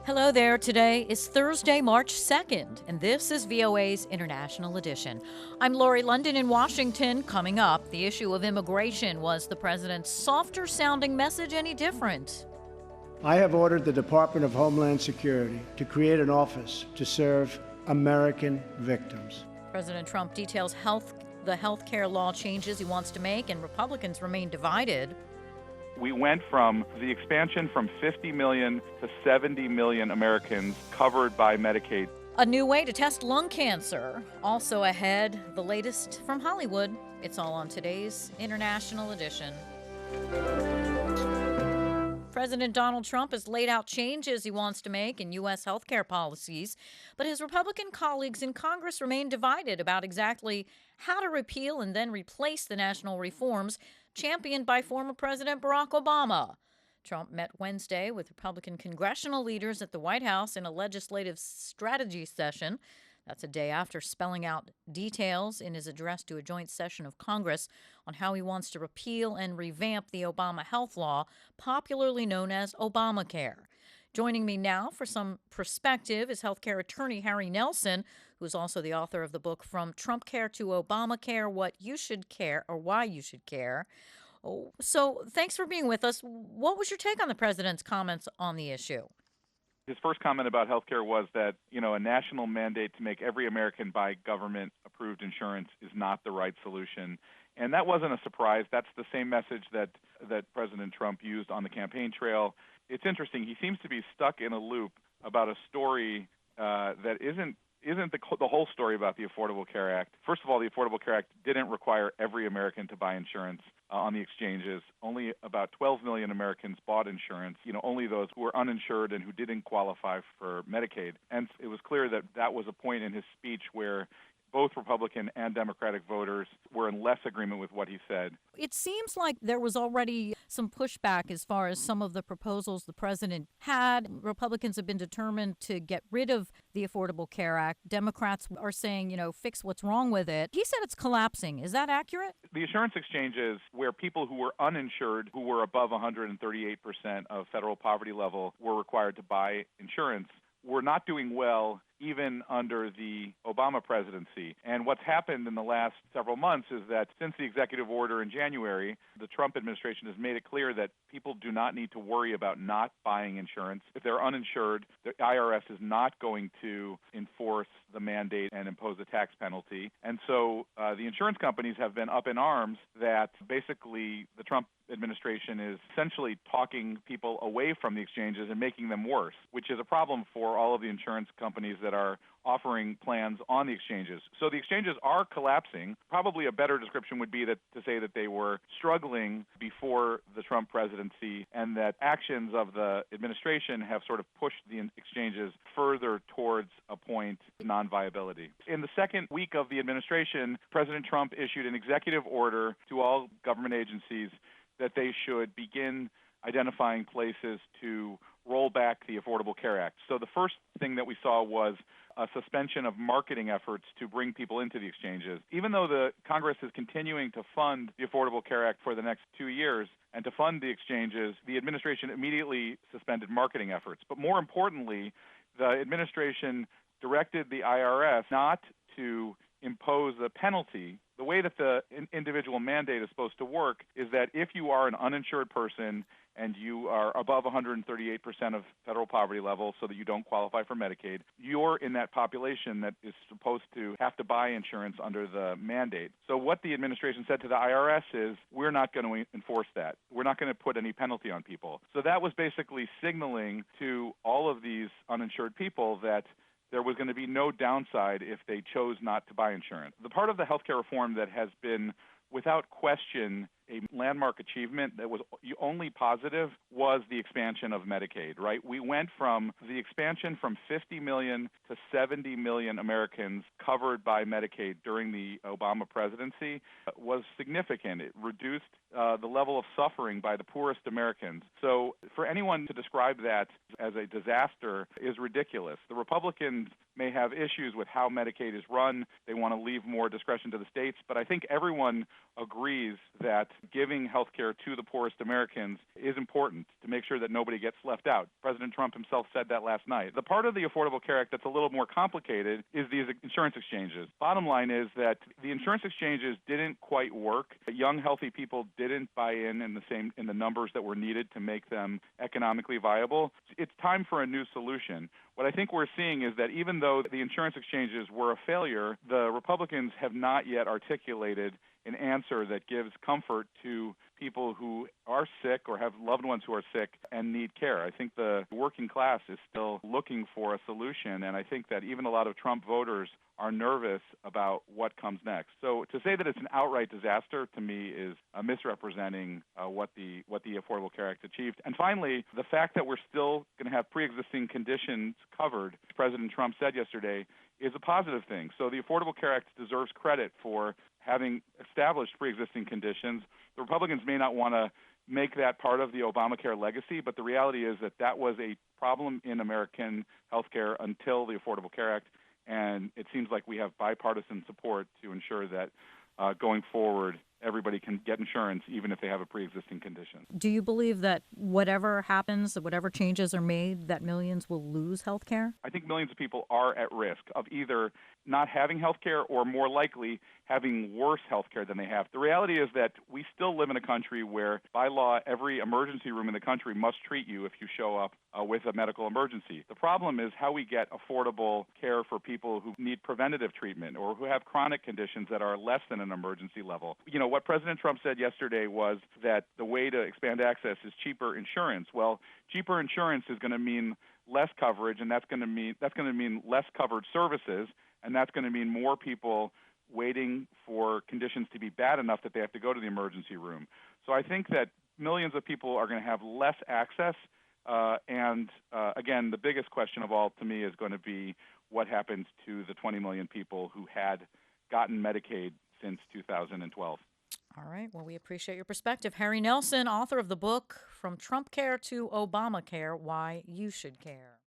Hello there. Today is Thursday, March 2nd, and this is VOA's International Edition. I'm Lori Lundon in Washington. Coming up, the issue of immigration. Was the president's softer sounding message any different? I have ordered the Department of Homeland Security to create an office to serve American victims. President Trump details the health care law changes he wants to make, and Republicans remain divided. We went from the expansion from 50 million to 70 million Americans covered by Medicaid. A new way to test lung cancer. Also ahead, the latest from Hollywood. It's all on today's International Edition. President Donald Trump has laid out changes he wants to make in U.S. healthcare policies, but his Republican colleagues in Congress remain divided about exactly how to repeal and then replace the national reforms championed by former President Barack Obama. Trump met Wednesday with Republican congressional leaders at the White House in a legislative strategy session. That's a day after spelling out details in his address to a joint session of Congress on how he wants to repeal and revamp the Obama health law, popularly known as Obamacare. Joining me now for some perspective is healthcare attorney Harry Nelson, who's also the author of the book From Trump Care to Obamacare, What You Should Care or Why You Should Care. So thanks for being with us. What was your take on the president's comments on the issue? His first comment about healthcare was that, a national mandate to make every American buy government-approved insurance is not the right solution. And that wasn't a surprise. That's the same message that President Trump used on the campaign trail. It's interesting. He seems to be stuck in a loop about a story that isn't the whole story about the Affordable Care Act. First of all, the Affordable Care Act didn't require every American to buy insurance on the exchanges. Only about 12 million Americans bought insurance, only those who were uninsured and who didn't qualify for Medicaid. And it was clear that that was a point in his speech where both Republican and Democratic voters were in less agreement with what he said. It seems like there was already some pushback as far as some of the proposals the president had. Republicans have been determined to get rid of the Affordable Care Act. Democrats are saying, fix what's wrong with it. He said it's collapsing. Is that accurate? The insurance exchanges, where people who were uninsured, who were above 138% of federal poverty level, were required to buy insurance, were not doing well even under the Obama presidency. And what's happened in the last several months is that since the executive order in January, the Trump administration has made it clear that people do not need to worry about not buying insurance. If they're uninsured, the IRS is not going to enforce the mandate and impose a tax penalty. And so the insurance companies have been up in arms that basically the Trump administration is essentially talking people away from the exchanges and making them worse, which is a problem for all of the insurance companies that are offering plans on the exchanges. So the exchanges are collapsing. Probably a better description would be to say that they were struggling before the Trump presidency, and that actions of the administration have sort of pushed the exchanges further towards a point of non-viability. In the second week of the administration, President Trump issued an executive order to all government agencies that they should begin identifying places to roll back the Affordable Care Act. So the first thing that we saw was a suspension of marketing efforts to bring people into the exchanges. Even though the Congress is continuing to fund the Affordable Care Act for the next 2 years and to fund the exchanges, the administration immediately suspended marketing efforts. But more importantly, the administration directed the IRS not to impose a penalty. The way that the individual mandate is supposed to work is that if you are an uninsured person and you are above 138% of federal poverty level so that you don't qualify for Medicaid, you're in that population that is supposed to have to buy insurance under the mandate. So what the administration said to the IRS is, we're not going to enforce that. We're not going to put any penalty on people. So that was basically signaling to all of these uninsured people that there was going to be no downside if they chose not to buy insurance. The part of the healthcare reform that has been, without question, a landmark achievement that was only positive was the expansion of Medicaid, right? We went from the expansion from 50 million to 70 million Americans covered by Medicaid during the Obama presidency was significant. It reduced the level of suffering by the poorest Americans. So for anyone to describe that as a disaster is ridiculous. The Republicans may have issues with how Medicaid is run. They want to leave more discretion to the states. But I think everyone agrees that giving health care to the poorest Americans is important to make sure that nobody gets left out. President Trump himself said that last night. The part of the Affordable Care Act that's a little more complicated is these insurance exchanges. Bottom line is that the insurance exchanges didn't quite work. Young, healthy people didn't buy in the numbers that were needed to make them economically viable. It's time for a new solution. What I think we're seeing is that even though the insurance exchanges were a failure, the Republicans have not yet articulated an answer that gives comfort to people who are sick or have loved ones who are sick and need care. I think the working class is still looking for a solution, and I think that even a lot of Trump voters are nervous about what comes next. So to say that it's an outright disaster, to me, is misrepresenting what the Affordable Care Act achieved. And finally, the fact that we're still going to have pre-existing conditions covered, as President Trump said yesterday, is a positive thing. So the Affordable Care Act deserves credit for having established pre-existing conditions. The Republicans may not want to make that part of the Obamacare legacy, but the reality is that that was a problem in American healthcare until the Affordable Care Act, and it seems like we have bipartisan support to ensure that going forward, everybody can get insurance even if they have a pre-existing condition. Do you believe that whatever happens, that whatever changes are made, that millions will lose health care? I think millions of people are at risk of either not having health care or, more likely, having worse health care than they have. The reality is that we still live in a country where, by law, every emergency room in the country must treat you if you show up with a medical emergency. The problem is how we get affordable care for people who need preventative treatment or who have chronic conditions that are less than an emergency level. You know, what President Trump said yesterday was that the way to expand access is cheaper insurance. Well, cheaper insurance is going to mean less coverage, and that's going to mean less covered services, and that's going to mean more people waiting for conditions to be bad enough that they have to go to the emergency room. So I think that millions of people are going to have less access, and again, the biggest question of all to me is going to be what happens to the 20 million people who had gotten Medicaid since 2012. All right. Well, we appreciate your perspective. Harry Nelson, author of the book From Trump Care to Obamacare, Why You Should Care.